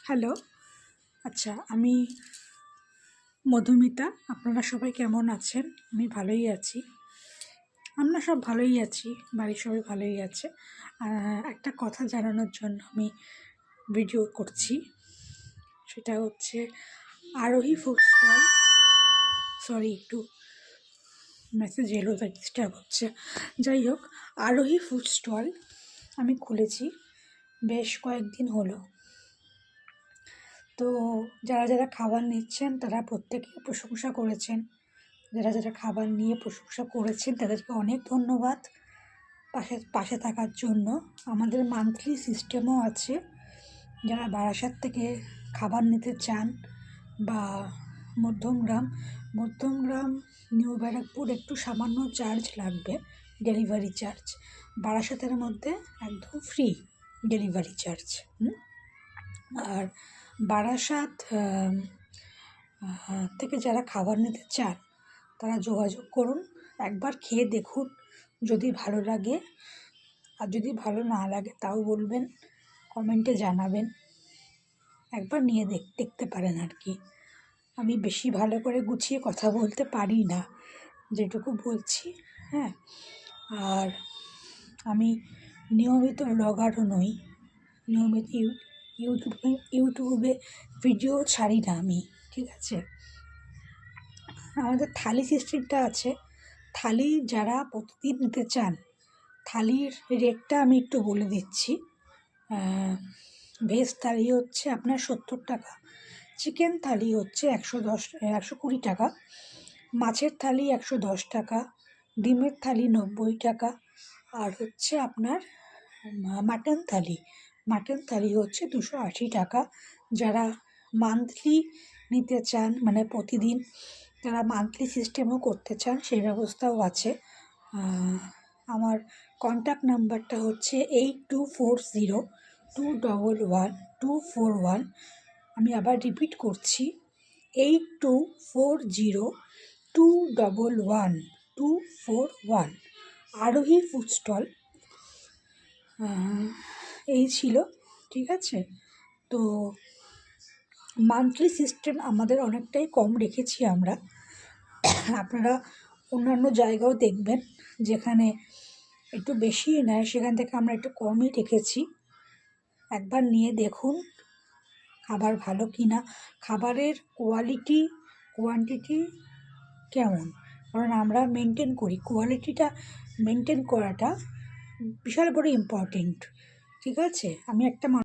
Hello. আচ্ছা, আমি মধুমিতা। আপনারা সবাই কেমন আছেন? আমি ভালোই আছি। আমরা সব ভালোই আছি, বাড়ির সবাই ভালোই আছে। একটা কথা জানানোর জন্য আমি ভিডিও করছি। সেটা হচ্ছে আরোহী ফুড স্টল। সরি, একটু মেসেজ এলো তাই ডিস্টার্ব হচ্ছে। যাই হোক, আরোহী ফুড স্টল আমি খুলেছি, বেশ কয়েকদিন হলো। তো যারা যারা খাবার নিচ্ছেন তারা প্রত্যেকে প্রশংসা করেছেন। যারা যারা খাবার নিয়ে প্রশংসা করেছেন তাদেরকে অনেক ধন্যবাদ পাশে পাশে থাকার জন্য। আমাদের মান্থলি সিস্টেমও আছে। যারা বারাসাত থেকে খাবার নিতে চান বা মধ্যমগ্রাম নিউ ব্যারাকপুর একটু সামান্য চার্জ লাগবে, ডেলিভারি চার্জ। বারাসাতের মধ্যে একদম ফ্রি ডেলিভারি চার্জ। আর বারাসাত থেকে যারা খাবার নিতে চান তারা যোগাযোগ করুন, একবার খেয়ে দেখুন। যদি ভালো লাগে, আর যদি ভালো না লাগে তাও বলবেন, কমেন্টে জানাবেন। একবার নিয়ে দেখতে পারেন আর কি। আমি বেশি ভালো করে গুছিয়ে কথা বলতে পারি না, যেটুকু বলছি। হ্যাঁ, আর আমি নিয়মিত ব্লগারও নই, নিয়মিত ইউটিউবে ভিডিও ছাড়ি না আমি, ঠিক আছে। আমাদের থালি সিস্টেমটা আছে। থালি যারা প্রতিদিন নিতে চান, থালির রেটটা আমি একটু বলে দিচ্ছি। ভেজ থালি হচ্ছে আপনার 70 টাকা, চিকেন থালি হচ্ছে 120 টাকা, মাছের থালি 110 টাকা, ডিমের থালি 90 টাকা, আর হচ্ছে আপনার মাটন থালি হচ্ছে 280 টাকা। যারা মান্থলি নিতে চান, মানে প্রতিদিন, যারা মান্থলি সিস্টেমও করতে চান সেই ব্যবস্থাও আছে। আমার কন্ট্যাক্ট নাম্বারটা হচ্ছে 8240211241। আমি আবার রিপিট করছি, 8240211241। আরোহী ফুড স্টল। এই ছিল, ঠিক আছে। তো মান্থলি সিস্টেম আমাদের অনেকটাই কম রেখেছি আমরা। আপনারা অন্যান্য জায়গাও দেখবেন যেখানে একটু বেশি নেয়, সেখান থেকে আমরা একটু কমই রেখেছি। একবার নিয়ে দেখুন খাবার ভালো কি না, খাবারের কোয়ান্টিটি কেমন, কারণ আমরা মেনটেন করি। কোয়ালিটিটা মেনটেন করাটা বিশাল বড় ইম্পর্টেন্ট, ঠিক আছে। আমি একটা